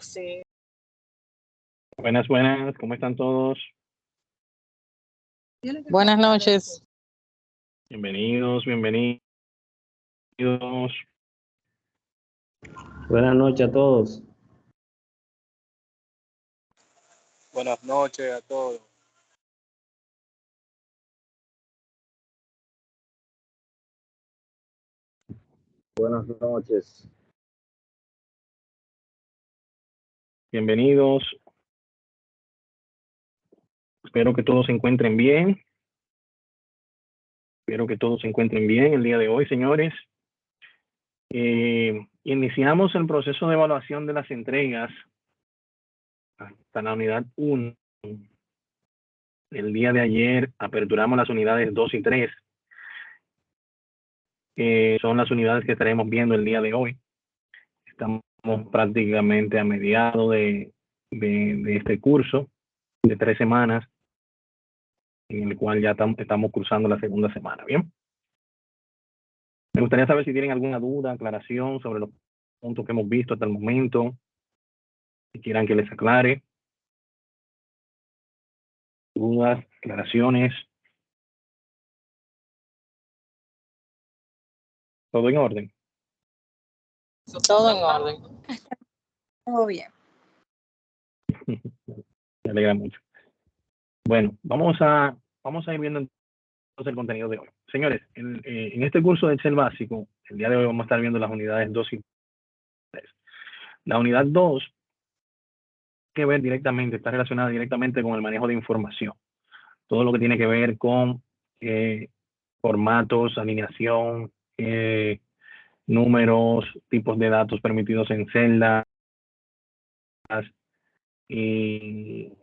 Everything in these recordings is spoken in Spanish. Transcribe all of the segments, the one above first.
Sí. Buenas, buenas, ¿cómo están todos? Buenas noches. Bienvenidos, bienvenidos. Buenas noches a todos. Buenas noches a todos. Buenas noches. Bienvenidos. Espero que todos se encuentren bien. Espero que todos se encuentren bien el día de hoy, señores. Iniciamos el proceso de evaluación de las entregas hasta la unidad 1. El día de ayer aperturamos las unidades 2 y 3. Son las unidades que estaremos viendo el día de hoy. Estamos prácticamente a mediados de este curso de 3 semanas, en el cual ya estamos cursando la segunda semana. Bien. Me gustaría saber si tienen alguna duda, aclaración sobre los puntos que hemos visto hasta el momento, si quieran que les aclare. Dudas, aclaraciones. ¿Todo en orden? Todo en orden. Todo bien. Me alegra mucho. Bueno, vamos a ir viendo entonces el contenido de hoy. Señores, en este curso de Excel básico, el día de hoy vamos a estar viendo las unidades 2 y 3. La unidad 2 que ver directamente, está relacionada directamente con el manejo de información. Todo lo que tiene que ver con formatos, alineación, números, tipos de datos permitidos en celdas y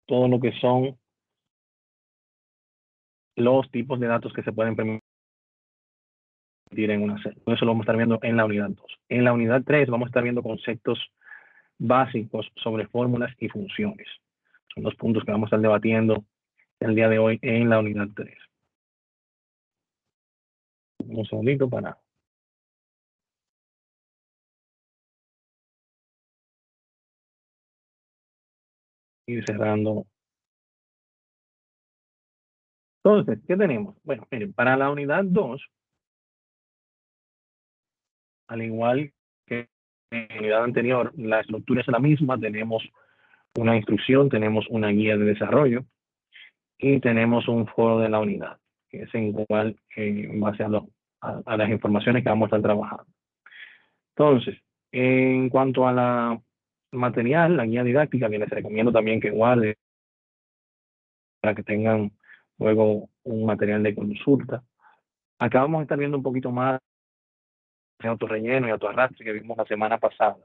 todo lo que son los tipos de datos que se pueden permitir en una celda. Eso lo vamos a estar viendo en la unidad 2. En la unidad 3 vamos a estar viendo conceptos básicos sobre fórmulas y funciones. Son los puntos que vamos a estar debatiendo el día de hoy en la unidad 3. Un segundito para ir cerrando. Entonces, ¿qué tenemos? Bueno, miren, para la unidad 2, al igual que en la unidad anterior, la estructura es la misma. Tenemos una instrucción, tenemos una guía de desarrollo y tenemos un foro de la unidad, que es igual en base a las informaciones que vamos a estar trabajando. Entonces, en cuanto a la material, la guía didáctica, que les recomiendo también que guarden para que tengan luego un material de consulta. Acá vamos a estar viendo un poquito más de autorrelleno y autoarrastre que vimos la semana pasada.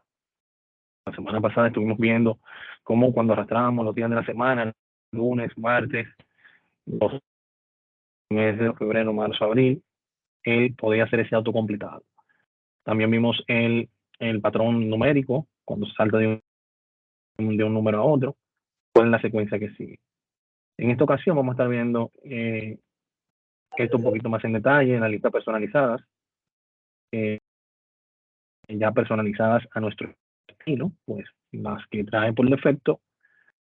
La semana pasada estuvimos viendo cómo cuando arrastrábamos los días de la semana, lunes, martes, los meses de febrero, marzo, abril, él podía hacer ese autocompletado. También vimos el patrón numérico, cuando se salta de un número a otro, cuál es la secuencia que sigue. En esta ocasión vamos a estar viendo esto un poquito más en detalle en la lista personalizadas, ya personalizadas a nuestro estilo, pues las que trae por defecto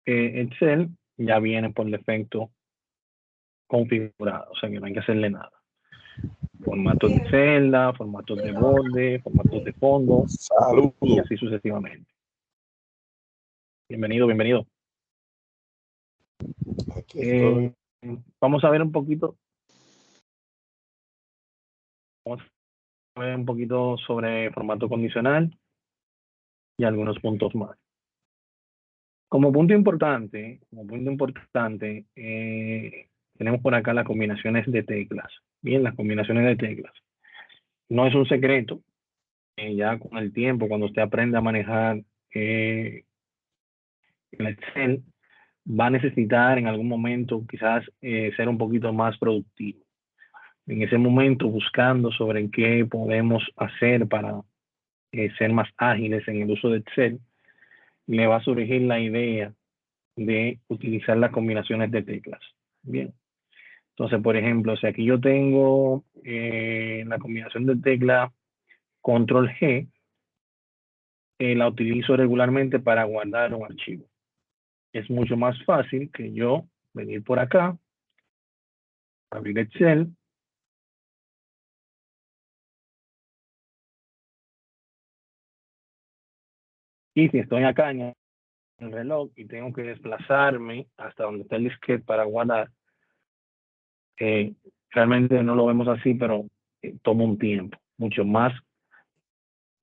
Excel ya vienen por defecto configuradas, o sea que no hay que hacerle nada. Formatos de celda, formatos de borde, formatos de fondo, Saludos. y así sucesivamente. Bienvenido, bienvenido. Aquí estoy. Vamos a ver un poquito. Vamos a ver un poquito sobre formato condicional y algunos puntos más. Como punto importante, tenemos por acá las combinaciones de teclas. Bien, las combinaciones de teclas. No es un secreto. Ya con el tiempo, cuando usted aprende a manejar el Excel, va a necesitar en algún momento quizás ser un poquito más productivo. En ese momento, buscando sobre qué podemos hacer para ser más ágiles en el uso de Excel, le va a surgir la idea de utilizar las combinaciones de teclas. Bien. Entonces, por ejemplo, si aquí yo tengo la combinación de tecla Control G, la utilizo regularmente para guardar un archivo. Es mucho más fácil que yo venir por acá, abrir Excel, y si estoy acá en el reloj y tengo que desplazarme hasta donde está el disquete para guardar, realmente no lo vemos así, pero toma un tiempo, mucho más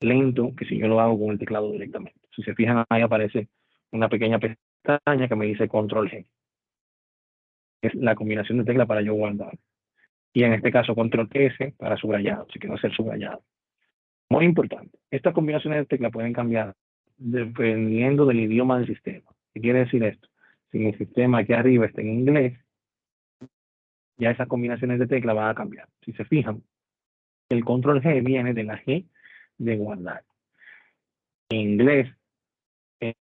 lento que si yo lo hago con el teclado directamente. Si se fijan, ahí aparece una pequeña pestaña que me dice Control G. Es la combinación de tecla para yo guardar. Y en este caso Control S para subrayado, si quiero hacer subrayado. Muy importante, estas combinaciones de tecla pueden cambiar dependiendo del idioma del sistema. ¿Qué quiere decir esto? Si mi sistema aquí arriba está en inglés, ya esas combinaciones de tecla van a cambiar. Si se fijan, el Control G viene de la G de guardar. En inglés,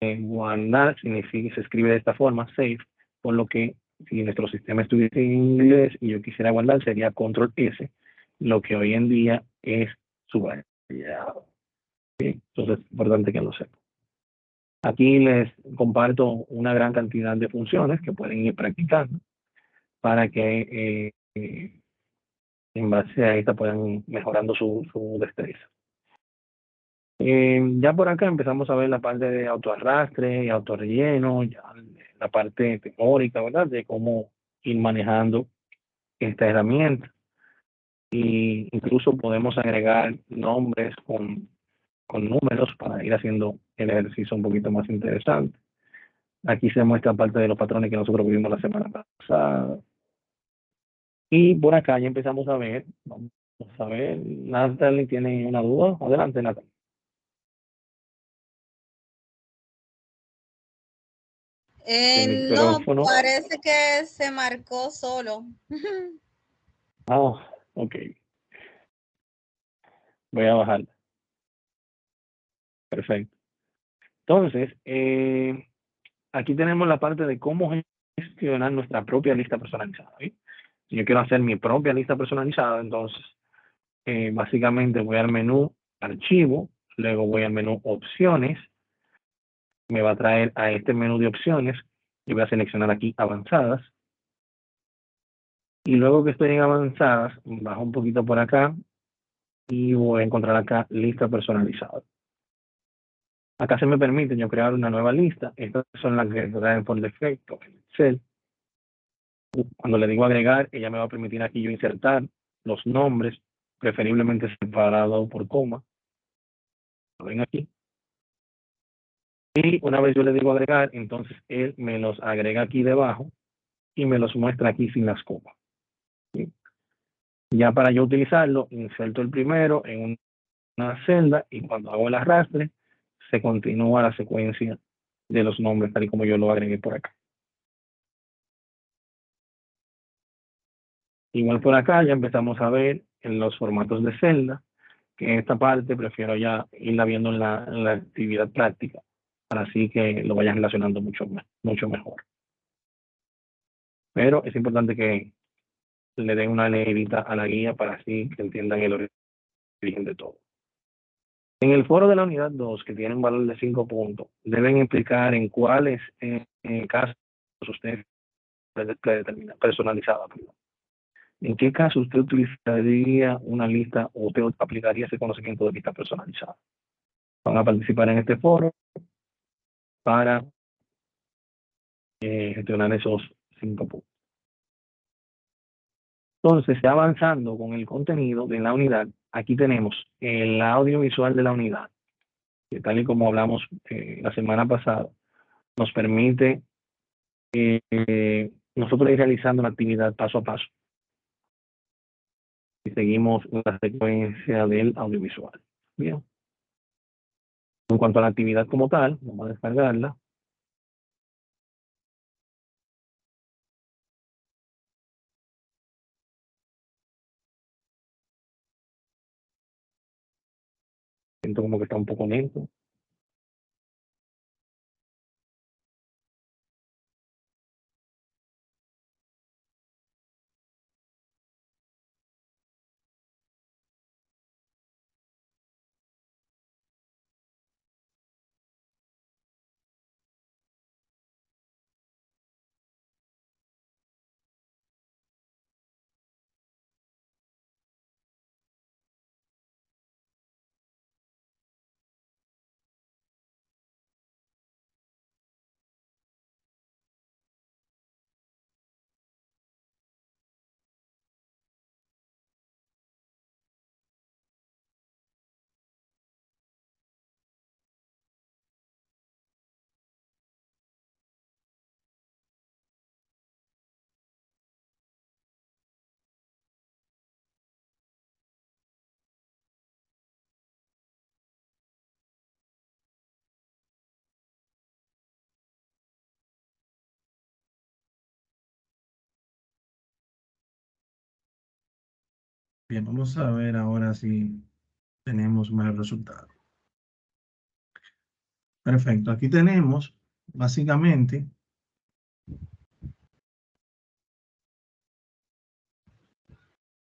guardar significa, se escribe de esta forma, save, por lo que si nuestro sistema estuviese en inglés y yo quisiera guardar, sería Control S, lo que hoy en día es subrayado. ¿Sí? Entonces es importante que lo sepan. Aquí les comparto una gran cantidad de funciones que pueden ir practicando para que en base a esta puedan ir mejorando su destreza. Ya por acá empezamos a ver la parte de autoarrastre y autorrelleno, ya la parte teórica, ¿verdad? De cómo ir manejando esta herramienta. Y incluso podemos agregar nombres con números para ir haciendo el ejercicio un poquito más interesante. Aquí se muestra parte de los patrones que nosotros vimos la semana pasada. Y por acá ya empezamos a ver, vamos a ver, Natalie tiene una duda. Adelante, Natalie. El No, micrófono. parece que se marcó solo. Ah, ok. Voy a bajar. Perfecto. Entonces, aquí tenemos la parte de cómo gestionar nuestra propia lista personalizada. ¿Sí? Si yo quiero hacer mi propia lista personalizada, entonces, básicamente voy al menú Archivo, luego voy al menú Opciones, me va a traer a este menú de opciones, y voy a seleccionar aquí Avanzadas. Y luego que estoy en Avanzadas, bajo un poquito por acá y voy a encontrar acá Lista Personalizada. Acá se me permite yo crear una nueva lista. Estas son las que traen por defecto en Excel. Cuando le digo agregar, ella me va a permitir aquí yo insertar los nombres, preferiblemente separados por coma. Lo ven aquí. Y una vez yo le digo agregar, entonces él me los agrega aquí debajo y me los muestra aquí sin las comas. ¿Sí? Ya para yo utilizarlo, inserto el primero en una celda y cuando hago el arrastre, se continúa la secuencia de los nombres tal y como yo lo agregué por acá. Igual por acá ya empezamos a ver en los formatos de celda, que esta parte prefiero ya irla viendo en la actividad práctica, para así que lo vayan relacionando mucho mejor. Pero es importante que le den una leidita a la guía para así que entiendan el origen de todo. En el foro de la unidad 2, que tiene un valor de 5 puntos, deben explicar en cuáles casos usted predetermina, personalizada. Perdón. ¿En qué caso usted utilizaría una lista o usted aplicaría ese conocimiento de lista personalizada? Van a participar en este foro para gestionar esos 5 puntos. Entonces, ya avanzando con el contenido de la unidad, aquí tenemos el audiovisual de la unidad, que tal y como hablamos la semana pasada, nos permite nosotros ir realizando la actividad paso a paso. Y seguimos la secuencia del audiovisual. Bien. En cuanto a la actividad como tal, vamos a descargarla. Siento como que está un poco lento. Bien, vamos a ver ahora si tenemos un mejor resultado. Perfecto, aquí tenemos básicamente,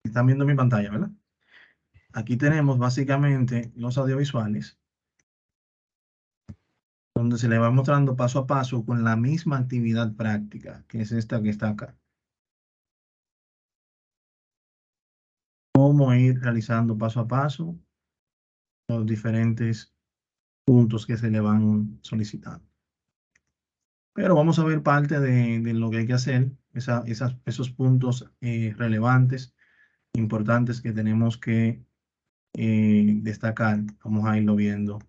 están viendo mi pantalla, ¿verdad? Aquí tenemos básicamente los audiovisuales, donde se le va mostrando paso a paso con la misma actividad práctica, que es esta que está acá. Cómo ir realizando paso a paso los diferentes puntos que se le van solicitando. Pero vamos a ver parte de lo que hay que hacer, esos puntos relevantes, importantes que tenemos que destacar. Vamos a irlo viendo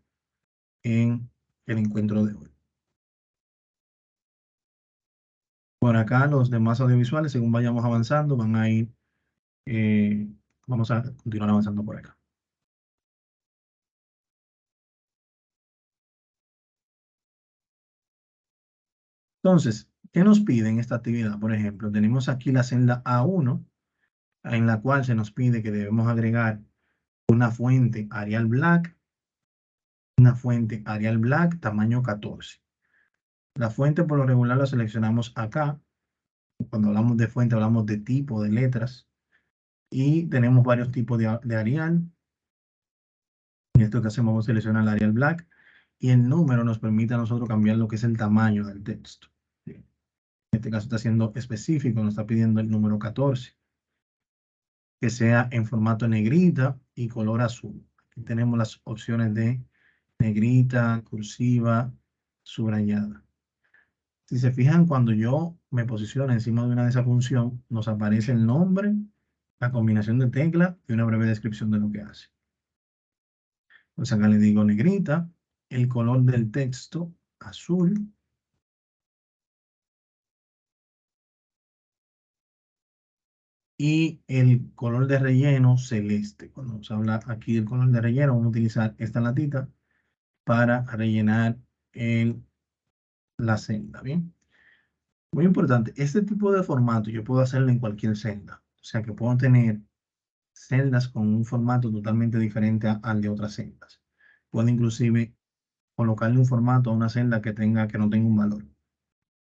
en el encuentro de hoy. Por acá los demás audiovisuales, según vayamos avanzando, van a ir, vamos a continuar avanzando por acá. Entonces, ¿qué nos pide en esta actividad? Por ejemplo, tenemos aquí la celda A1, en la cual se nos pide que debemos agregar una fuente Arial Black, tamaño 14. La fuente por lo regular la seleccionamos acá. Cuando hablamos de fuente hablamos de tipo de letras y tenemos varios tipos de Arial. En esto que hacemos vamos a seleccionar el Arial Black y el número nos permite a nosotros cambiar lo que es el tamaño del texto. En este caso está siendo específico, nos está pidiendo el número 14, que sea en formato negrita y color azul. Aquí tenemos las opciones de negrita, cursiva, subrayada. Si se fijan, cuando yo me posiciono encima de una de esas funciones, nos aparece el nombre, la combinación de teclas y una breve descripción de lo que hace. Pues acá le digo negrita, el color del texto azul, y el color de relleno celeste. Cuando se habla aquí del color de relleno, vamos a utilizar esta latita para rellenar la celda, ¿bien? Muy importante, este tipo de formato yo puedo hacerlo en cualquier celda. O sea que puedo tener celdas con un formato totalmente diferente al de otras celdas. Puedo inclusive colocarle un formato a una celda que no tenga un valor.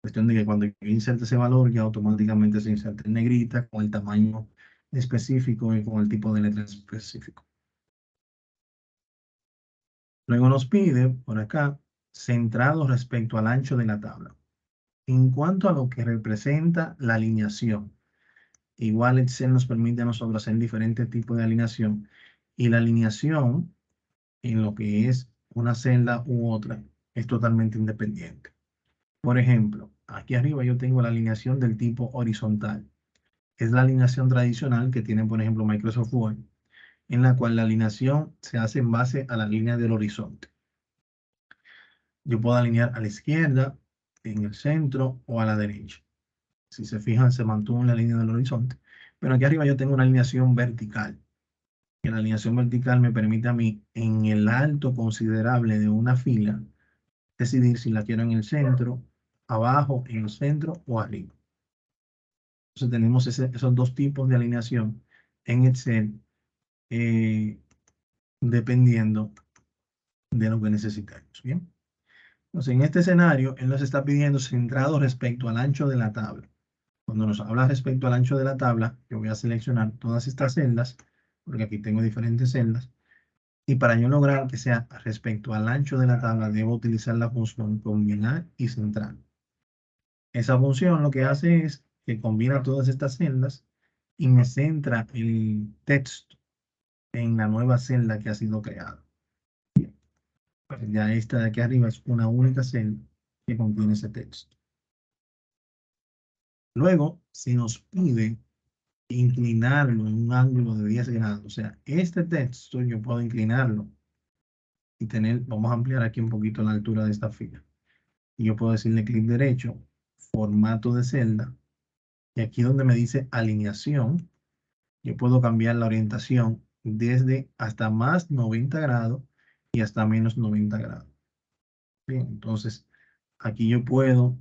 Cuestión de que cuando yo inserte ese valor, ya automáticamente se inserta en negrita con el tamaño específico y con el tipo de letra específico. Luego nos pide por acá, centrado respecto al ancho de la tabla. En cuanto a lo que representa la alineación, igual Excel nos permite a nosotros hacer diferentes tipos de alineación y la alineación en lo que es una celda u otra es totalmente independiente. Por ejemplo, aquí arriba yo tengo la alineación del tipo horizontal. Es la alineación tradicional que tiene, por ejemplo, Microsoft Word, en la cual la alineación se hace en base a la línea del horizonte. Yo puedo alinear a la izquierda, en el centro o a la derecha. Si se fijan, se mantuvo en la línea del horizonte. Pero aquí arriba yo tengo una alineación vertical. Que la alineación vertical me permite a mí, en el alto considerable de una fila, decidir si la quiero en el centro, abajo, en el centro o arriba. Entonces tenemos esos dos tipos de alineación en Excel, dependiendo de lo que necesitamos. Bien. Entonces, en este escenario, él nos está pidiendo centrado respecto al ancho de la tabla. Cuando nos habla respecto al ancho de la tabla, yo voy a seleccionar todas estas celdas, porque aquí tengo diferentes celdas. Y para yo lograr que sea respecto al ancho de la tabla, debo utilizar la función combinar y centrar. Esa función lo que hace es que combina todas estas celdas y me centra el texto en la nueva celda que ha sido creada. Pues ya esta de aquí arriba es una única celda que contiene ese texto. Luego, si nos pide inclinarlo en un ángulo de 10 grados, o sea, este texto yo puedo inclinarlo y vamos a ampliar aquí un poquito la altura de esta fila. Y yo puedo decirle clic derecho, formato de celda, y aquí donde me dice alineación, yo puedo cambiar la orientación desde hasta más 90 grados y hasta menos 90 grados. Bien, entonces aquí yo puedo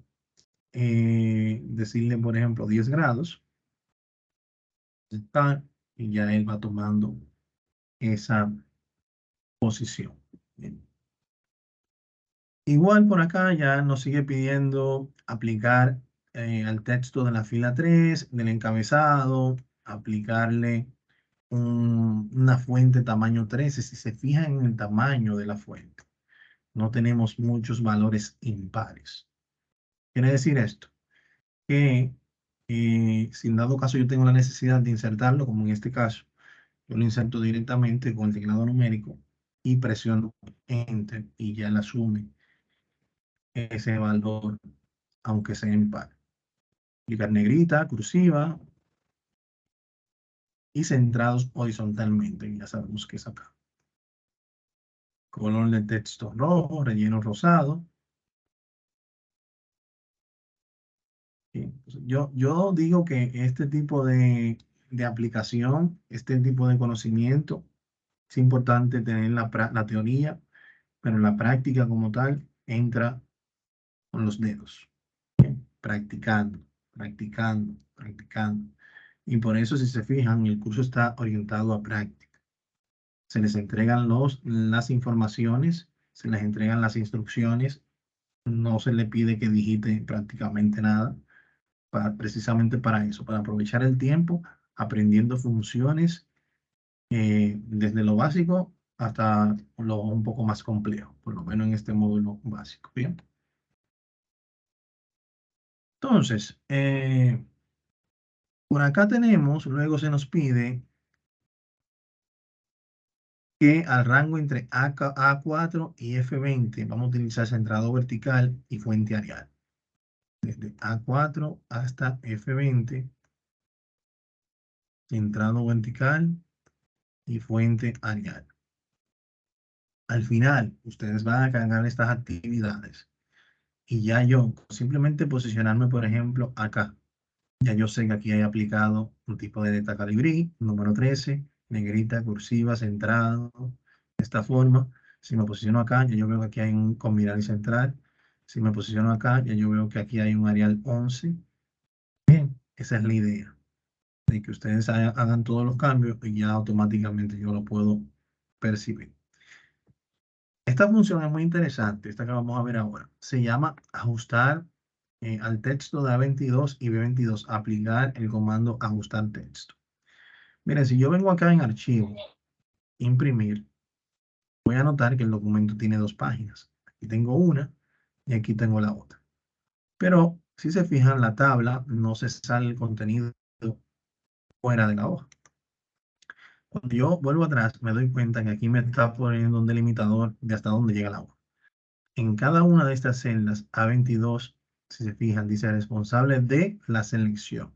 decirle, por ejemplo, 10 grados. Está y ya él va tomando esa posición. Bien. Igual por acá ya nos sigue pidiendo aplicar al texto de la fila 3 del encabezado, aplicarle una fuente tamaño 13. Si se fijan en el tamaño de la fuente, no tenemos muchos valores impares. Quiere decir esto, que si en dado caso yo tengo la necesidad de insertarlo, como en este caso, yo lo inserto directamente con el teclado numérico y presiono Enter y ya él asume ese valor, aunque sea impar. Aplicar negrita, cursiva y centrados horizontalmente. Ya sabemos que es acá. Color de texto rojo, relleno rosado. Yo digo que este tipo de aplicación, este tipo de conocimiento, es importante tener la teoría, pero la práctica como tal entra con los dedos. Bien, practicando, practicando, practicando. Y por eso, si se fijan, el curso está orientado a práctica. Se les entregan las informaciones, se les entregan las instrucciones, no se le pide que digite prácticamente nada, precisamente para eso, para aprovechar el tiempo aprendiendo funciones desde lo básico hasta lo un poco más complejo, por lo menos en este módulo básico. Bien. Entonces, por acá tenemos, luego se nos pide que al rango entre A4 y F20 vamos a utilizar centrado vertical y fuente Arial. Desde A4 hasta F20, centrado vertical y fuente Arial. Al final, ustedes van a cargar estas actividades y ya yo, simplemente posicionarme, por ejemplo, acá. Ya yo sé que aquí hay aplicado un tipo de Delta Calibri, número 13, negrita, cursiva, centrado, de esta forma. Si me posiciono acá, ya yo veo que aquí hay un combinar y central. Si me posiciono acá, ya yo veo que aquí hay un Arial 11. Bien, esa es la idea, de que ustedes hagan todos los cambios y ya automáticamente yo lo puedo percibir. Esta función es muy interesante, esta que vamos a ver ahora. Se llama ajustar al texto de A22 y B22, aplicar el comando ajustar texto. Miren, si yo vengo acá en archivo, imprimir, voy a notar que el documento tiene dos páginas. Aquí tengo una y aquí tengo la otra. Pero si se fijan, la tabla no se sale el contenido fuera de la hoja. Cuando yo vuelvo atrás, me doy cuenta que aquí me está poniendo un delimitador de hasta dónde llega la hoja. En cada una de estas celdas, A22, si se fijan, dice responsable de la selección.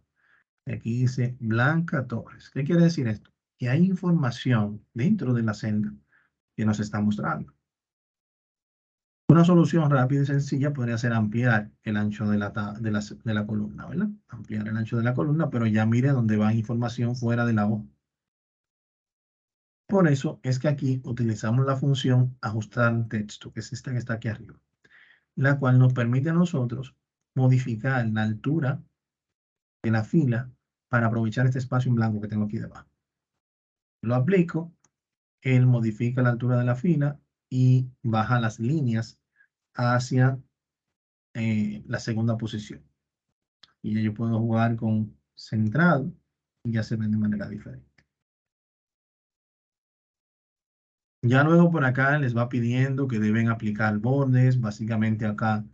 Aquí dice Blanca Torres. ¿Qué quiere decir esto? Que hay información dentro de la celda que nos está mostrando. Una solución rápida y sencilla podría ser ampliar el ancho de la columna, ¿verdad? Ampliar el ancho de la columna, pero ya mire dónde va información fuera de la hoja. Por eso es que aquí utilizamos la función ajustar texto, que es esta que está aquí arriba, la cual nos permite a nosotros modificar la altura de la fila para aprovechar este espacio en blanco que tengo aquí debajo. Lo aplico, él modifica la altura de la fila y baja las líneas hacia la segunda posición. Y ya yo puedo jugar con centrado y ya se ve de manera diferente. Ya luego por acá les va pidiendo que deben aplicar bordes. Básicamente acá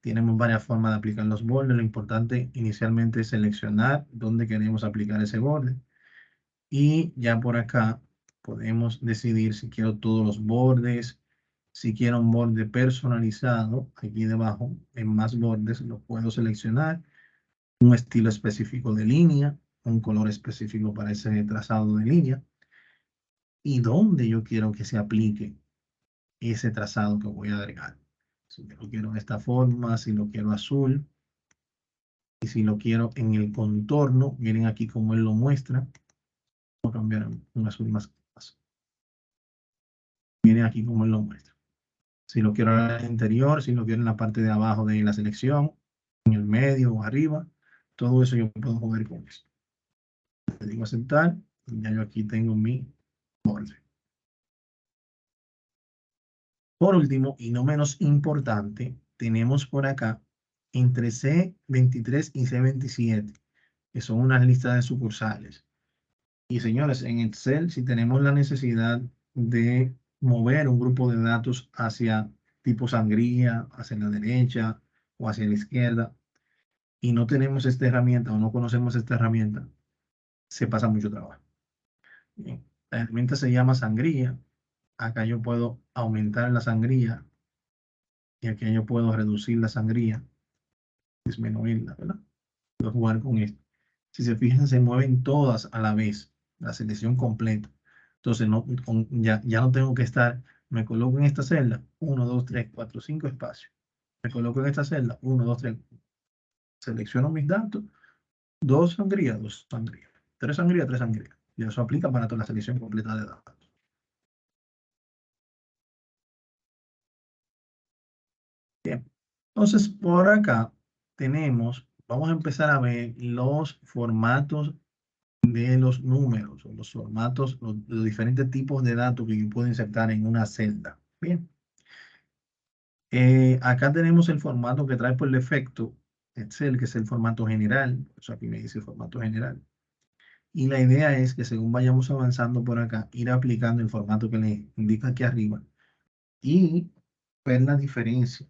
tenemos varias formas de aplicar los bordes. Lo importante inicialmente es seleccionar dónde queremos aplicar ese borde. Y ya por acá podemos decidir si quiero todos los bordes, si quiero un borde personalizado. Aquí debajo en más bordes lo puedo seleccionar. Un estilo específico de línea, un color específico para ese trazado de línea. Y dónde yo quiero que se aplique ese trazado que voy a agregar. Si yo lo quiero de esta forma, si lo quiero azul, y si lo quiero en el contorno, miren aquí como él lo muestra. Voy a cambiar a un azul más. Miren aquí como él lo muestra. Si lo quiero en el interior, si lo quiero en la parte de abajo de la selección, en el medio o arriba, todo eso yo puedo jugar con eso. Le digo aceptar Ya yo aquí tengo mi orden. Por último, y no menos importante, tenemos por acá entre C23 y C27, que son unas listas de sucursales. Y señores, en Excel, si tenemos la necesidad de mover un grupo de datos hacia tipo sangría, hacia la derecha o hacia la izquierda, y no tenemos esta herramienta o no conocemos esta herramienta, se pasa mucho trabajo. Bien, la herramienta se llama sangría. Acá yo puedo aumentar la sangría y aquí yo puedo reducir la sangría, disminuirla, ¿verdad? Puedo jugar con esto. Si se fijan, se mueven todas a la vez, la selección completa. Entonces, ya no tengo que estar, me coloco en esta celda, 1, 2, 3, 4, 5 espacios. Me coloco en esta celda, 1, 2, 3, selecciono mis datos, 2 sangrías, 2 sangrías, 3 sangrías, 3 sangrías. Y eso aplica para toda la selección completa de datos. Bien. Entonces, por acá vamos a empezar a ver los formatos de los números, o los formatos, los diferentes tipos de datos que yo puedo insertar en una celda. Bien. Acá tenemos el formato que trae por defecto Excel, que es el formato general. Por eso aquí me dice formato general. Y la idea es que según vayamos avanzando por acá, ir aplicando el formato que le indica aquí arriba y ver la diferencia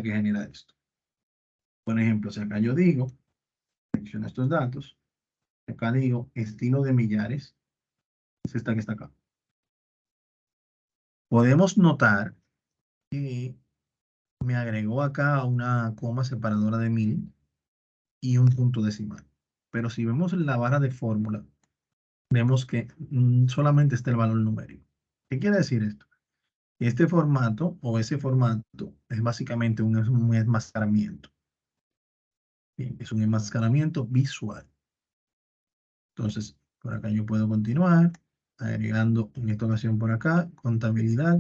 que genera esto. Por ejemplo, si acá yo digo, selecciono estos datos, acá digo estilo de millares, es esta que está acá. Podemos notar que me agregó acá una coma separadora de 1000 y un punto decimal. Pero si vemos la barra de fórmula, vemos que solamente está el valor numérico. ¿Qué quiere decir esto? Este formato o ese formato es básicamente un enmascaramiento. Bien, es un enmascaramiento visual. Entonces, por acá yo puedo continuar agregando en esta ocasión por acá contabilidad.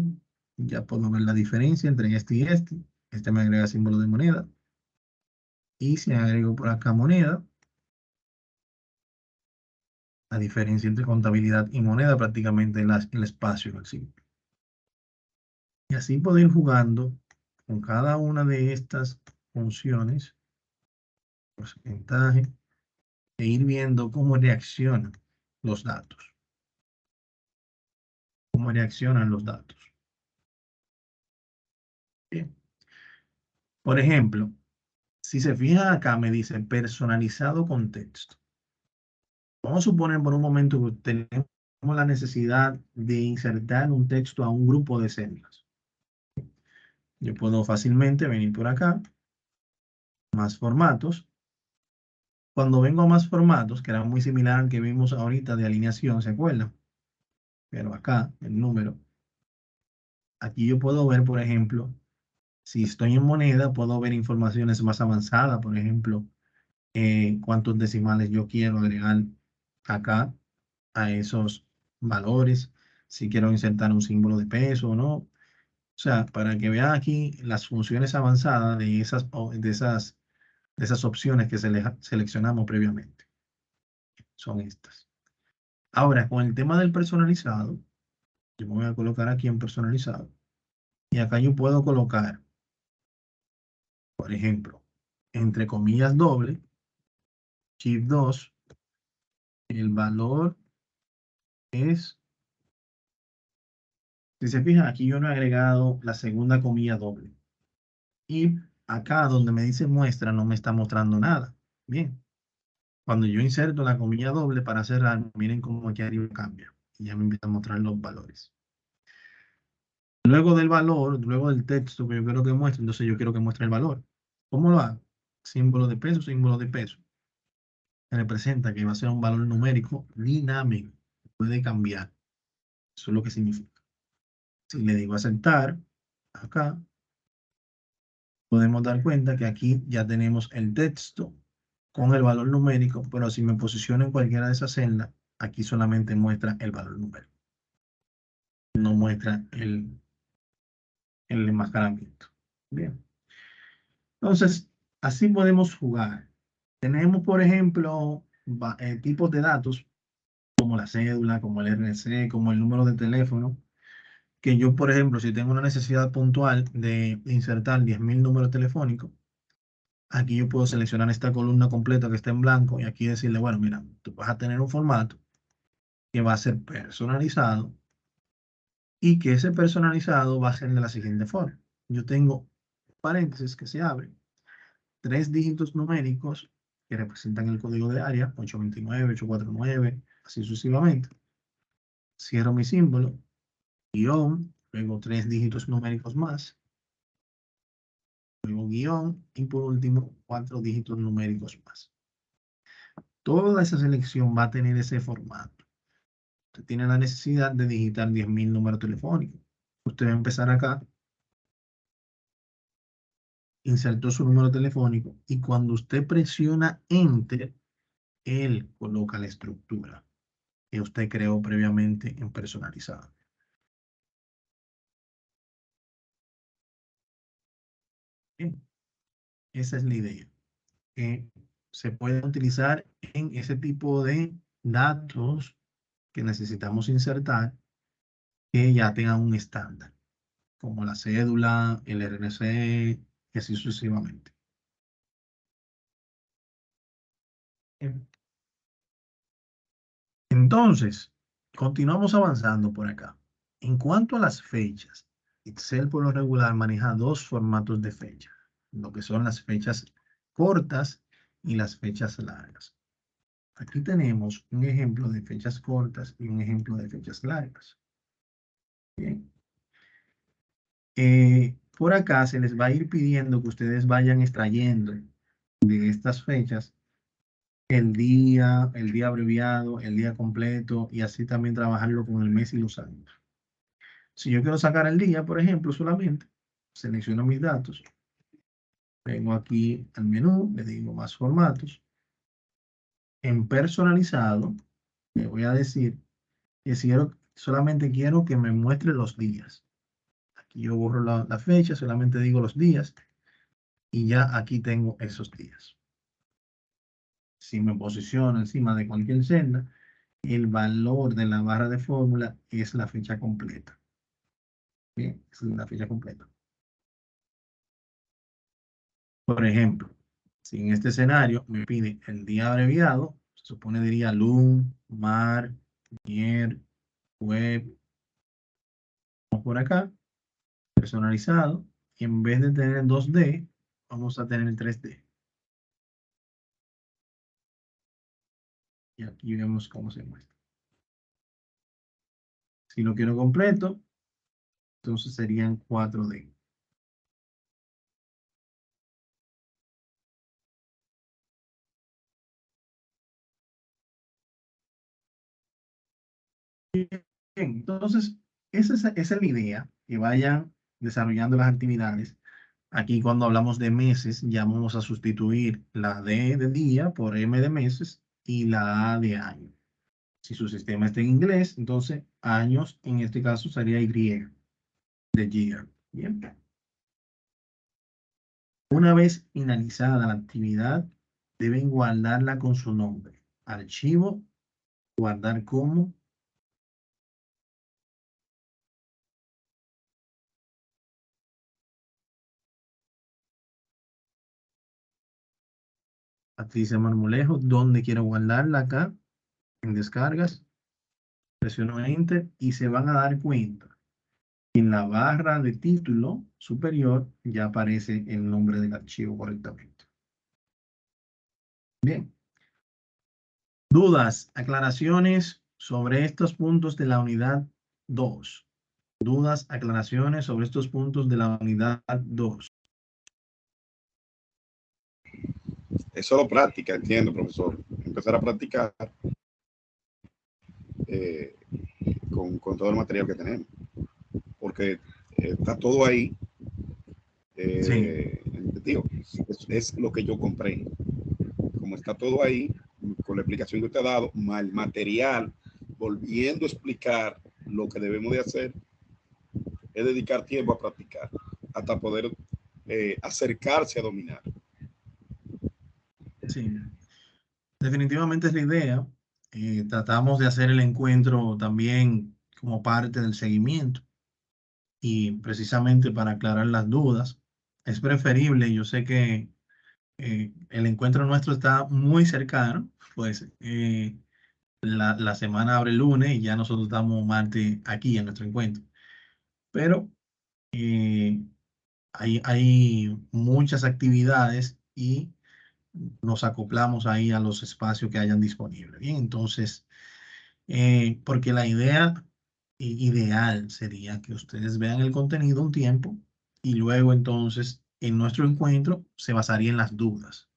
Ya puedo ver la diferencia entre este y este. Este me agrega símbolo de moneda. Y si agrego por acá moneda, la diferencia entre contabilidad y moneda prácticamente el espacio en el símbolo. Y así puedo ir jugando con cada una de estas funciones, porcentaje, e ir viendo cómo reaccionan los datos. Cómo reaccionan los datos. Bien. Por ejemplo, si se fijan acá, me dice personalizado con texto. Vamos a suponer por un momento que tenemos la necesidad de insertar un texto a un grupo de celdas. Yo puedo fácilmente venir por acá, más formatos. Cuando vengo a más formatos, que era muy similar al que vimos ahorita de alineación, ¿se acuerdan? Pero acá, el número. Aquí yo puedo ver, por ejemplo, si estoy en moneda, puedo ver informaciones más avanzadas, por ejemplo, cuántos decimales yo quiero agregar acá a esos valores, si quiero insertar un símbolo de peso o no. O sea, para que vean aquí las funciones avanzadas de esas opciones que seleccionamos previamente. Son estas. Ahora, con el tema del personalizado, yo me voy a colocar aquí en personalizado. Y acá yo puedo colocar, por ejemplo, entre comillas doble, Shift 2, el valor es, si se fijan, aquí yo no he agregado la segunda comilla doble. Y acá donde me dice muestra no me está mostrando nada. Bien. Cuando yo inserto la comilla doble para cerrar, miren cómo aquí arriba cambia. Y ya me empieza a mostrar los valores. Luego del valor, luego del texto que yo quiero que muestre, entonces yo quiero que muestre el valor. ¿Cómo lo hago? Símbolo de peso, símbolo de peso. Representa que va a ser un valor numérico dinámico. Puede cambiar. Eso es lo que significa. Si le digo aceptar, acá, podemos dar cuenta que aquí ya tenemos el texto con el valor numérico, pero si me posiciono en cualquiera de esas celdas, aquí solamente muestra el valor numérico. No muestra el enmascaramiento. Bien. Entonces, así podemos jugar. Tenemos, por ejemplo, tipos de datos. como la cédula, como el RNC, como el número de teléfono, que yo, por ejemplo, si tengo una necesidad puntual de insertar 10.000 números telefónicos, aquí yo puedo seleccionar esta columna completa que está en blanco y aquí decirle, bueno, mira, tú vas a tener un formato que va a ser personalizado y que ese personalizado va a ser de la siguiente forma. Yo tengo paréntesis que se abre, 3 dígitos numéricos que representan el código de área, 829, 849, así sucesivamente. Cierro mi símbolo, guión, luego 3 dígitos numéricos más, luego guión y por último 4 dígitos numéricos más. Toda esa selección va a tener ese formato. Usted tiene la necesidad de digitar 10.000 números telefónicos. Usted va a empezar acá, insertó su número telefónico y cuando usted presiona Enter, él coloca la estructura que usted creó previamente en personalizado. Bien, esa es la idea, que se puede utilizar en ese tipo de datos que necesitamos insertar que ya tengan un estándar, como la cédula, el RNC y así sucesivamente. Bien. Entonces, continuamos avanzando por acá. En cuanto a las fechas, Excel por lo regular maneja 2 formatos de fecha, lo que son las fechas cortas y las fechas largas. Aquí tenemos un ejemplo de fechas cortas y un ejemplo de fechas largas. Bien. Por acá se les va a ir pidiendo que ustedes vayan extrayendo de estas fechas el día abreviado, el día completo y así también trabajarlo con el mes y los años. Si yo quiero sacar el día, por ejemplo, solamente, selecciono mis datos, vengo aquí al menú, le digo más formatos. En personalizado, le voy a decir que solamente quiero que me muestre los días. Aquí yo borro la fecha, solamente digo los días y ya aquí tengo esos días. Si me posiciono encima de cualquier celda, el valor de la barra de fórmula es la fecha completa. Bien, es la fecha completa. Por ejemplo, si en este escenario me pide el día abreviado, se supone diría lun, mar, mier, web, vamos por acá, personalizado, y en vez de tener 2D, vamos a tener 3D. Y aquí vemos cómo se muestra. Si lo quiero completo, entonces serían 4D. Bien, entonces, esa es la idea, que vayan desarrollando las actividades. Aquí cuando hablamos de meses, ya vamos a sustituir la D de día por M de meses y la A de año. Si su sistema está en inglés, entonces años en este caso sería Y de year. Bien. Una vez finalizada la actividad, deben guardarla con su nombre. Archivo, guardar como. Patricia Marmolejo, ¿dónde quiero guardarla? Acá, en descargas. Presiono Enter y se van a dar cuenta. En la barra de título superior ya aparece el nombre del archivo correctamente. Bien. Dudas, aclaraciones sobre estos puntos de la unidad 2. Dudas, aclaraciones sobre estos puntos de la unidad 2. Es solo práctica, entiendo, profesor. Empezar a practicar con todo el material que tenemos. Porque está todo ahí. Sí. Tío, es lo que yo compré. Como está todo ahí, con la explicación que usted ha dado, mal material, volviendo a explicar lo que debemos de hacer, es dedicar tiempo a practicar, hasta poder acercarse a dominar. Sí. Definitivamente es la idea. tratamos de hacer el encuentro también como parte del seguimiento y precisamente para aclarar las dudas. Es preferible, yo sé que el encuentro nuestro está muy cercano, pues la semana abre el lunes y ya nosotros estamos martes aquí en nuestro encuentro. Pero eh, hay muchas actividades y nos acoplamos ahí a los espacios que hayan disponibles. Bien, entonces, porque la idea ideal sería que ustedes vean el contenido un tiempo y luego entonces en nuestro encuentro se basaría en las dudas.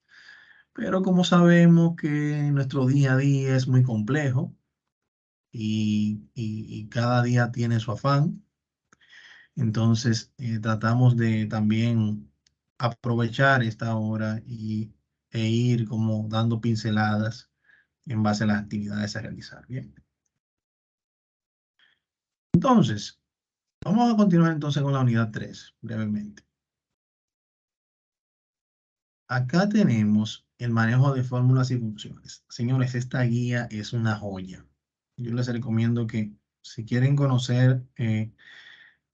Pero como sabemos que nuestro día a día es muy complejo y cada día tiene su afán, entonces tratamos de también aprovechar esta hora e ir como dando pinceladas en base a las actividades a realizar. Bien. Entonces, vamos a continuar entonces con la unidad 3 brevemente. Acá tenemos el manejo de fórmulas y funciones. Señores, esta guía es una joya. Yo les recomiendo que si quieren conocer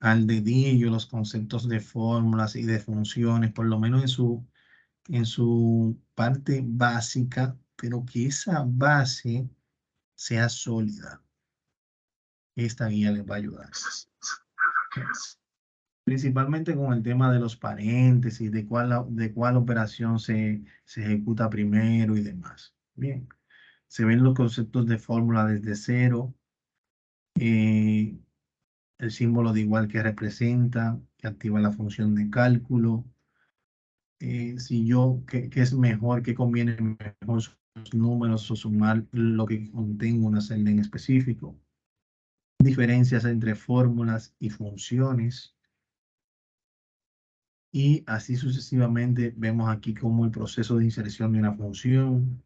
al dedillo los conceptos de fórmulas y de funciones, por lo menos en su parte básica, pero que esa base sea sólida, esta guía les va a ayudar. Principalmente con el tema de los paréntesis, de cuál operación se ejecuta primero y demás. Bien, se ven los conceptos de fórmula desde cero, eh, el símbolo de igual que representa, que activa la función de cálculo, si yo, qué es mejor, qué conviene mejor sus números o sumar lo que contenga una celda en específico, diferencias entre fórmulas y funciones. Y así sucesivamente vemos aquí como el proceso de inserción de una función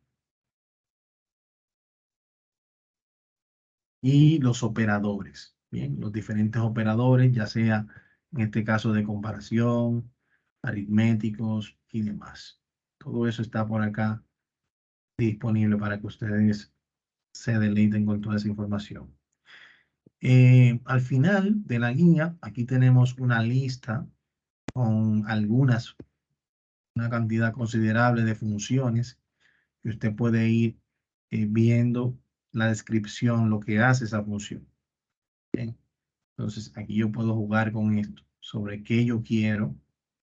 y los operadores. Bien, los diferentes operadores, ya sea en este caso de comparación, aritméticos y demás. Todo eso está por acá disponible para que ustedes se deleiten con toda esa información. Al final de la guía, aquí tenemos una lista con una cantidad considerable de funciones que usted puede ir viendo la descripción, lo que hace esa función. Bien. Entonces, aquí yo puedo jugar con esto, sobre qué yo quiero,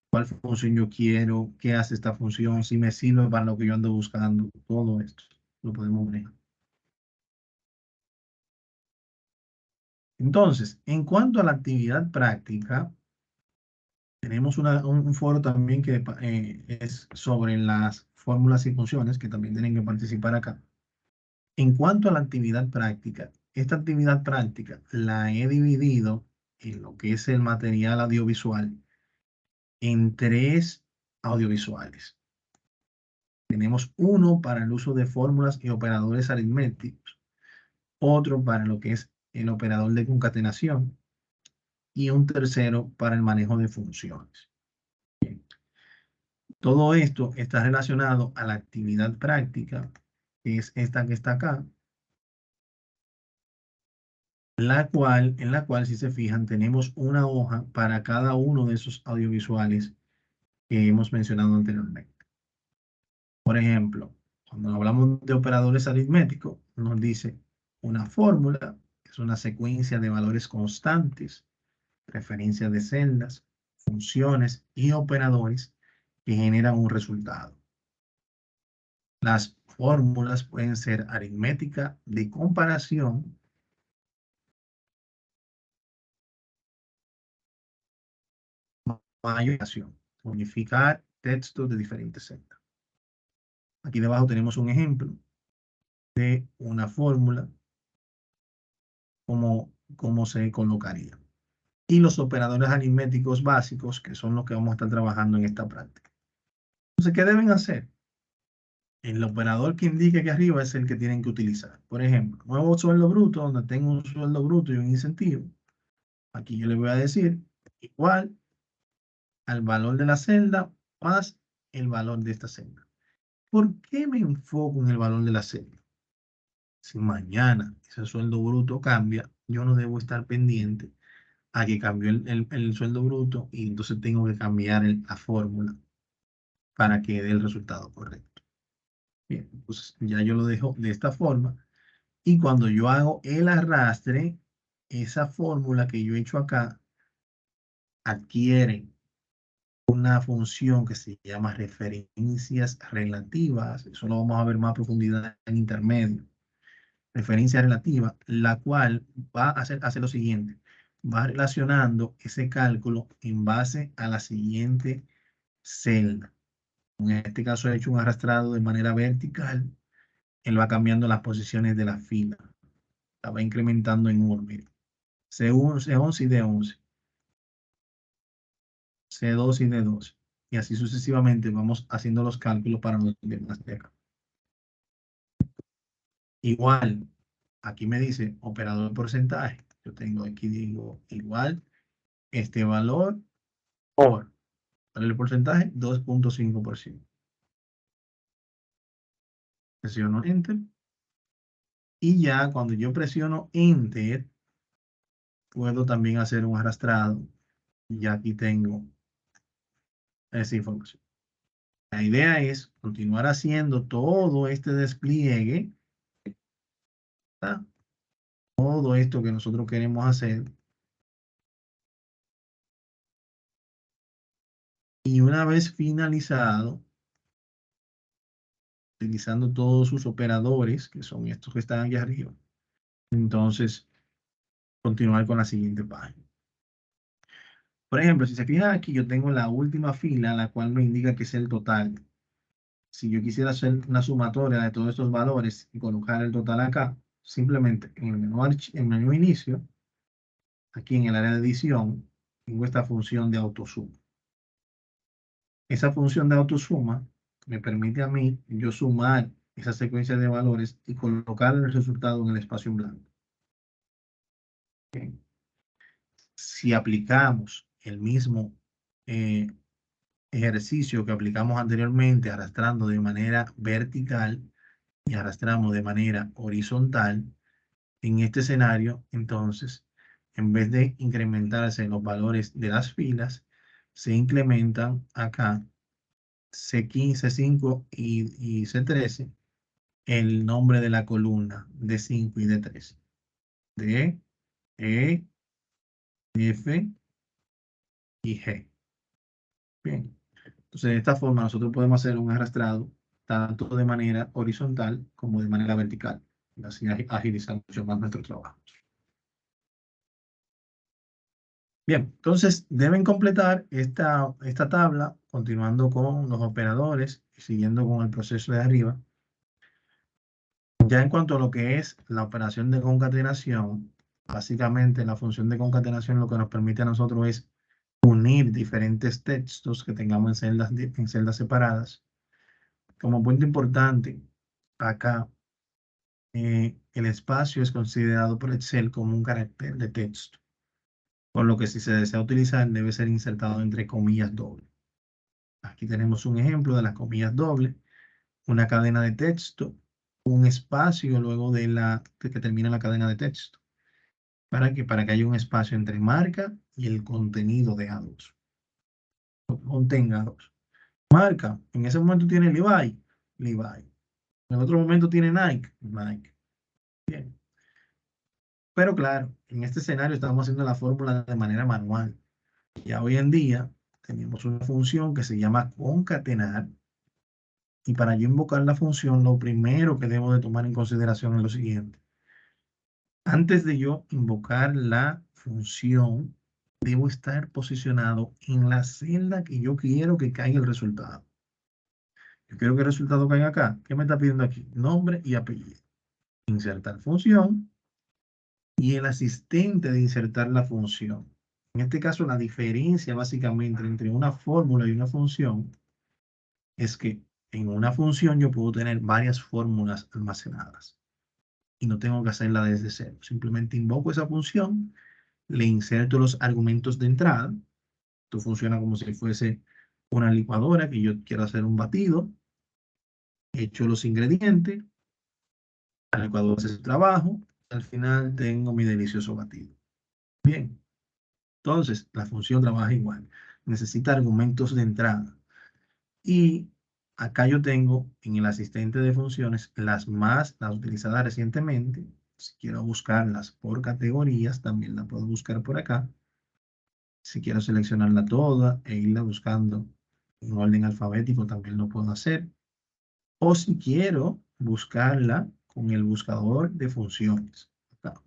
cuál función yo quiero, qué hace esta función, si me sirve para lo que yo ando buscando, todo esto lo podemos manejar. Entonces, en cuanto a la actividad práctica, tenemos un foro también que es sobre las fórmulas y funciones que también tienen que participar acá. En cuanto a la actividad práctica, esta actividad práctica la he dividido en lo que es el material audiovisual en tres audiovisuales. Tenemos uno para el uso de fórmulas y operadores aritméticos, otro para lo que es el operador de concatenación y un tercero para el manejo de funciones. Todo esto está relacionado a la actividad práctica, que es esta que está acá, en la cual, si se fijan, tenemos una hoja para cada uno de esos audiovisuales que hemos mencionado anteriormente. Por ejemplo, cuando hablamos de operadores aritméticos, nos dice una fórmula, que es una secuencia de valores constantes, referencias de celdas, funciones y operadores que generan un resultado. Las fórmulas pueden ser aritmética de comparación, mayorización, unificar textos de diferentes celdas. Aquí debajo tenemos un ejemplo de una fórmula, cómo se colocaría. Y los operadores aritméticos básicos, que son los que vamos a estar trabajando en esta práctica. Entonces, ¿qué deben hacer? El operador que indique aquí arriba es el que tienen que utilizar. Por ejemplo, nuevo sueldo bruto, donde tengo un sueldo bruto y un incentivo. Aquí yo le voy a decir igual al valor de la celda más el valor de esta celda. ¿Por qué me enfoco en el valor de la celda? Si mañana ese sueldo bruto cambia, yo no debo estar pendiente a que cambió el sueldo bruto y entonces tengo que cambiar la fórmula para que dé el resultado correcto. Bien, pues ya yo lo dejo de esta forma. Y cuando yo hago el arrastre, esa fórmula que yo he hecho acá adquiere una función que se llama referencias relativas. Eso lo vamos a ver más a profundidad en intermedio. Referencia relativa, la cual va a hacer lo siguiente. Va relacionando ese cálculo en base a la siguiente celda. En este caso he hecho un arrastrado de manera vertical. Él va cambiando las posiciones de la fila. La va incrementando en 1. Mire. C11 y D11. C2 y D2. Y así sucesivamente vamos haciendo los cálculos para los demás de acá. Igual, aquí me dice operador de porcentaje. Yo tengo aquí, digo, igual este valor por el porcentaje 2.5%. Presiono Enter. Y ya cuando yo presiono Enter, puedo también hacer un arrastrado. Y aquí tengo esa información. La idea es continuar haciendo todo este despliegue, ¿tá? Todo esto que nosotros queremos hacer. Y una vez finalizado, utilizando todos sus operadores, que son estos que están aquí arriba, entonces continuar con la siguiente página. Por ejemplo, si se fijan aquí, yo tengo la última fila, la cual me indica que es el total. Si yo quisiera hacer una sumatoria de todos estos valores y colocar el total acá, simplemente en el menú inicio, aquí en el área de edición, tengo esta función de autosuma. Esa función de autosuma me permite a mí yo sumar esa secuencia de valores y colocar el resultado en el espacio en blanco. Bien. Si aplicamos el mismo ejercicio que aplicamos anteriormente, arrastrando de manera vertical y arrastramos de manera horizontal, en este escenario, entonces, en vez de incrementarse los valores de las filas, se incrementan acá C15, C5 y C13 el nombre de la columna D5 y D13. D, E, F y G. Bien. Entonces, de esta forma nosotros podemos hacer un arrastrado tanto de manera horizontal como de manera vertical. Y así agilizar mucho más nuestro trabajo. Bien, entonces deben completar esta tabla continuando con los operadores y siguiendo con el proceso de arriba. Ya en cuanto a lo que es la operación de concatenación, básicamente la función de concatenación lo que nos permite a nosotros es unir diferentes textos que tengamos en celdas separadas. Como punto importante, acá el espacio es considerado por Excel como un carácter de texto, por lo que si se desea utilizar debe ser insertado entre comillas dobles. Aquí tenemos un ejemplo de las comillas dobles, una cadena de texto, un espacio luego de que termina la cadena de texto. ¿Para qué? Para que haya un espacio entre marca y el contenido de A2. Contenga A2. Marca, en ese momento tiene Levi, Levi. En el otro momento tiene Nike, Nike. Bien. Pero claro, en este escenario estamos haciendo la fórmula de manera manual. Ya hoy en día tenemos una función que se llama concatenar. Y para yo invocar la función, lo primero que debo de tomar en consideración es lo siguiente. Antes de yo invocar la función, debo estar posicionado en la celda que yo quiero que caiga el resultado. Yo quiero que el resultado caiga acá. ¿Qué me está pidiendo aquí? Nombre y apellido. Insertar función y el asistente de insertar la función. En este caso, la diferencia básicamente entre una fórmula y una función es que en una función yo puedo tener varias fórmulas almacenadas y no tengo que hacerla desde cero. Simplemente invoco esa función, le inserto los argumentos de entrada. Esto funciona como si fuese una licuadora que yo quiero hacer un batido. Echo los ingredientes, El licuador hace su trabajo. Al final tengo mi delicioso batido. Bien. Entonces, la función trabaja igual. Necesita argumentos de entrada. Y acá yo tengo en el asistente de funciones las utilizadas recientemente. Si quiero buscarlas por categorías, también la puedo buscar por acá. Si quiero seleccionarla toda e irla buscando en orden alfabético, también lo puedo hacer. O si quiero buscarla con el buscador de funciones. Acá.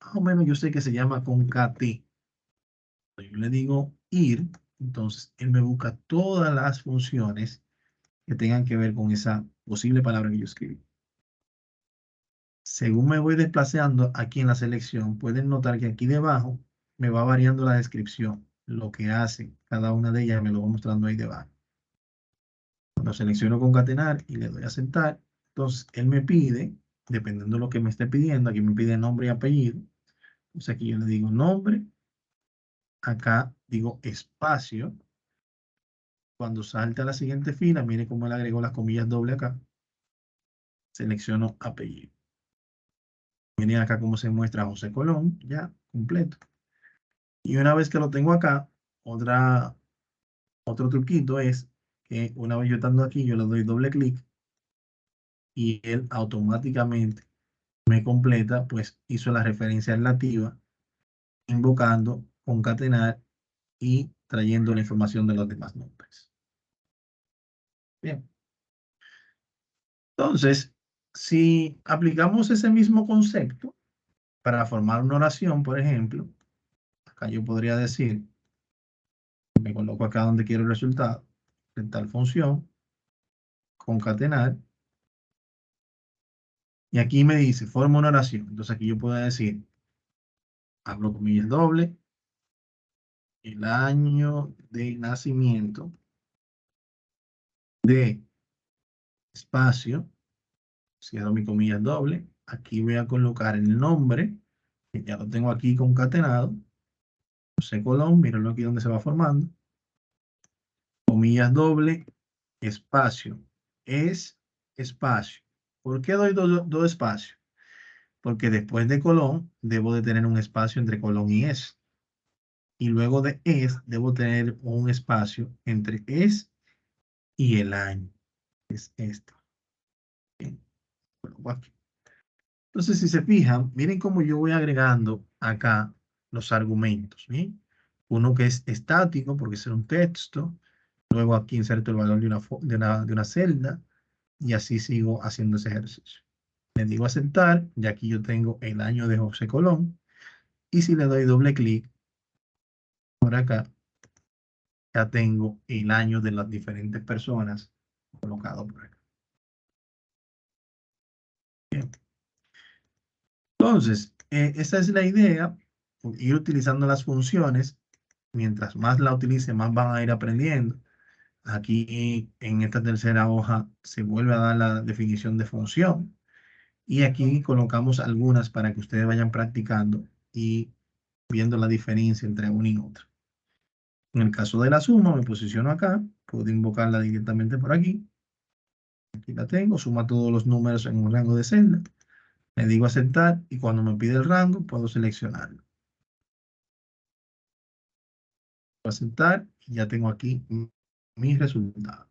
Más o menos yo sé que se llama concat. Yo le digo ir, entonces él me busca todas las funciones que tengan que ver con esa posible palabra que yo escribí. Según me voy desplazando aquí en la selección, pueden notar que aquí debajo me va variando la descripción. Lo que hace cada una de ellas me lo va mostrando ahí debajo. Cuando selecciono concatenar y le doy a aceptar, entonces él me pide, dependiendo de lo que me esté pidiendo, aquí me pide nombre y apellido. Entonces aquí yo le digo nombre, acá digo espacio. Cuando salte a la siguiente fila, mire cómo le agrego las comillas doble acá. Selecciono apellido. Miren acá cómo se muestra José Colón, ya completo. Y una vez que lo tengo acá, otro truquito es que una vez yo estando aquí, yo le doy doble clic y él automáticamente me completa, pues hizo la referencia relativa, invocando, concatenar y trayendo la información de los demás nombres. Bien. Entonces, si aplicamos ese mismo concepto para formar una oración, por ejemplo, acá yo podría decir, me coloco acá donde quiero el resultado, en tal función, concatenar, y aquí me dice, forma una oración. Entonces aquí yo puedo decir, abro comillas doble, el año de nacimiento de espacio, cierro mi comillas doble, aquí voy a colocar el nombre, que ya lo tengo aquí concatenado, José Colón, mírenlo aquí donde se va formando, comillas doble, espacio, es espacio. ¿Por qué doy dos espacios? Porque después de Colón debo de tener un espacio entre Colón y es. Y luego de es debo tener un espacio entre es y el año. Es esto. Bien. Entonces, si se fijan, miren cómo yo voy agregando acá los argumentos. ¿Bien? Uno que es estático, porque es un texto. Luego aquí inserto el valor de una celda. Y así sigo haciendo ese ejercicio. Le digo aceptar, y aquí yo tengo el año de José Colón. Y si le doy doble clic por acá, ya tengo el año de las diferentes personas colocado por acá. Bien. Entonces, esa es la idea, ir utilizando las funciones. Mientras más la utilice, más van a ir aprendiendo. Aquí en esta tercera hoja se vuelve a dar la definición de función. Y aquí colocamos algunas para que ustedes vayan practicando y viendo la diferencia entre una y otra. En el caso de la suma, me posiciono acá, puedo invocarla directamente por aquí. Aquí la tengo, suma todos los números en un rango de celda. Le digo aceptar y cuando me pide el rango, puedo seleccionarlo. Aceptar y ya tengo aquí mi resultado.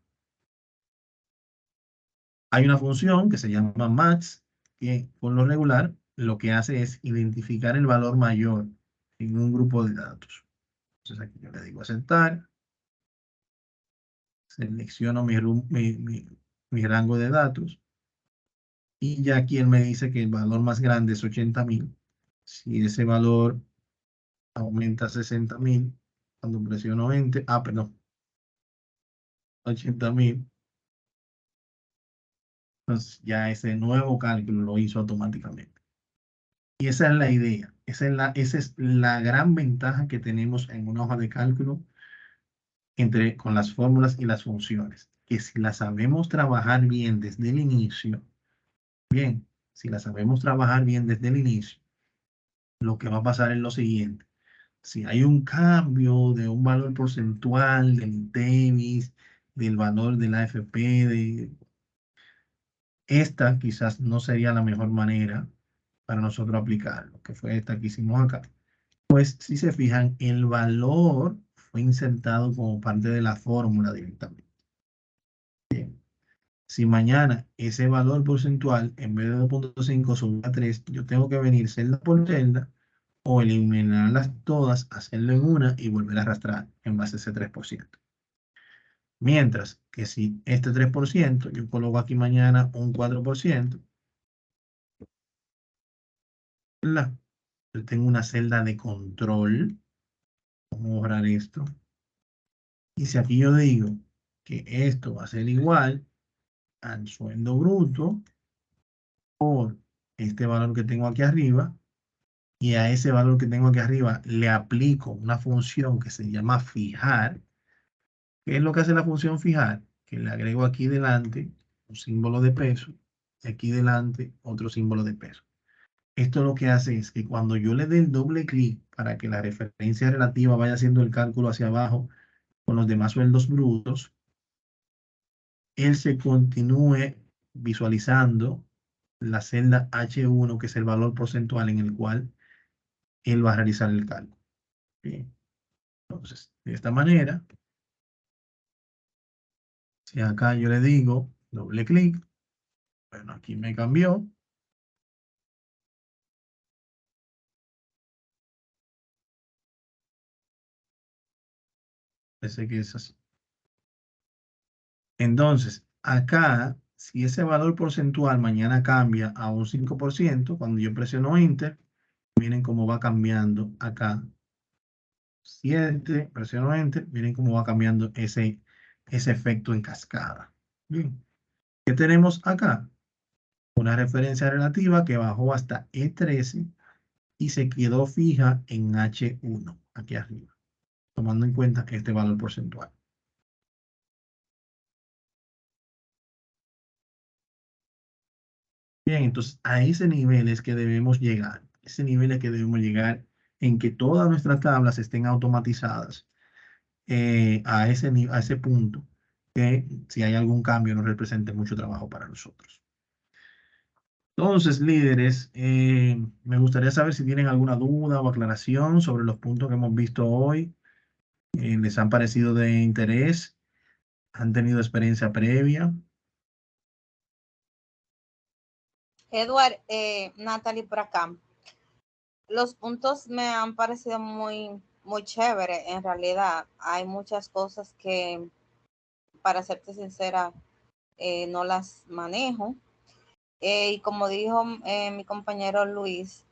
Hay una función que se llama max, que por lo regular lo que hace es identificar el valor mayor en un grupo de datos. Entonces aquí yo le digo aceptar, selecciono mi rango de datos y ya aquí él me dice que el valor más grande es 80.000. Si ese valor aumenta a 60.000, cuando presiono Enter, perdón, 80.000, entonces ya ese nuevo cálculo lo hizo automáticamente. Y esa es la idea, esa es la gran ventaja que tenemos en una hoja de cálculo con las fórmulas y las funciones, que si las sabemos trabajar bien desde el inicio, bien, si las sabemos trabajar bien desde el inicio, lo que va a pasar es lo siguiente. Si hay un cambio de un valor porcentual del INTEBIS, del valor de la AFP, esta quizás no sería la mejor manera para nosotros aplicarlo, que fue esta que hicimos acá. Pues si se fijan, el valor fue insertado como parte de la fórmula directamente. Bien. Si mañana ese valor porcentual en vez de 2.5 sube a 3, yo tengo que venir celda por celda o eliminarlas todas, hacerlo en una y volver a arrastrar en base a ese 3%. Mientras que si este 3%, yo coloco aquí mañana un 4%, ¿verdad? Yo tengo una celda de control. Vamos a borrar esto. Y si aquí yo digo que esto va a ser igual al sueldo bruto por este valor que tengo aquí arriba, y a ese valor que tengo aquí arriba le aplico una función que se llama fijar. ¿Qué es lo que hace la función fijar? Que le agrego aquí delante un símbolo de peso y aquí delante otro símbolo de peso. Esto lo que hace es que cuando yo le dé el doble clic para que la referencia relativa vaya haciendo el cálculo hacia abajo con los demás sueldos brutos, él se continúe visualizando la celda H1, que es el valor porcentual en el cual él va a realizar el cálculo. Bien. Entonces, de esta manera, si acá yo le digo doble clic, bueno, aquí me cambió. Parece que es así. Entonces, acá, si ese valor porcentual mañana cambia a un 5%, cuando yo presiono Enter, miren cómo va cambiando acá. 7, presiono Enter, miren cómo va cambiando ese efecto en cascada. Bien. ¿Qué tenemos acá? Una referencia relativa que bajó hasta E13 y se quedó fija en H1, aquí arriba, tomando en cuenta este valor porcentual. Bien, entonces a ese nivel es que debemos llegar. Ese nivel es que debemos llegar en que todas nuestras tablas estén automatizadas a ese punto, que si hay algún cambio no represente mucho trabajo para nosotros. Entonces, líderes, me gustaría saber si tienen alguna duda o aclaración sobre los puntos que hemos visto hoy. ¿Les han parecido de interés? ¿Han tenido experiencia previa? Edward, Natalie por acá. Los puntos me han parecido muy, muy chévere. En realidad, hay muchas cosas que, para serte sincera, no las manejo. Y como dijo mi compañero Luis,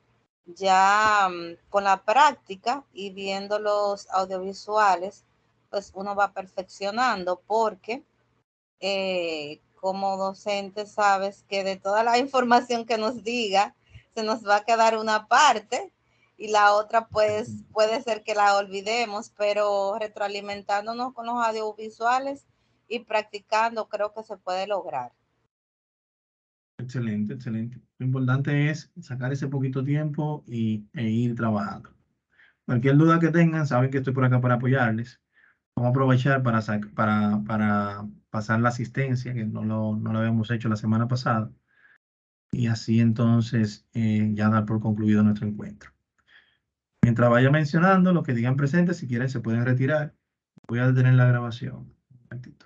ya con la práctica y viendo los audiovisuales, pues uno va perfeccionando porque como docente sabes que de toda la información que nos diga, se nos va a quedar una parte y la otra pues puede ser que la olvidemos, pero retroalimentándonos con los audiovisuales y practicando creo que se puede lograr. Excelente, excelente. Lo importante es sacar ese poquito tiempo e ir trabajando. Cualquier duda que tengan, saben que estoy por acá para apoyarles. Vamos a aprovechar para pasar la asistencia, que no lo habíamos hecho la semana pasada. Y así entonces ya dar por concluido nuestro encuentro. Mientras vaya mencionando, los que digan presentes, si quieren se pueden retirar. Voy a detener la grabación. Un momentito.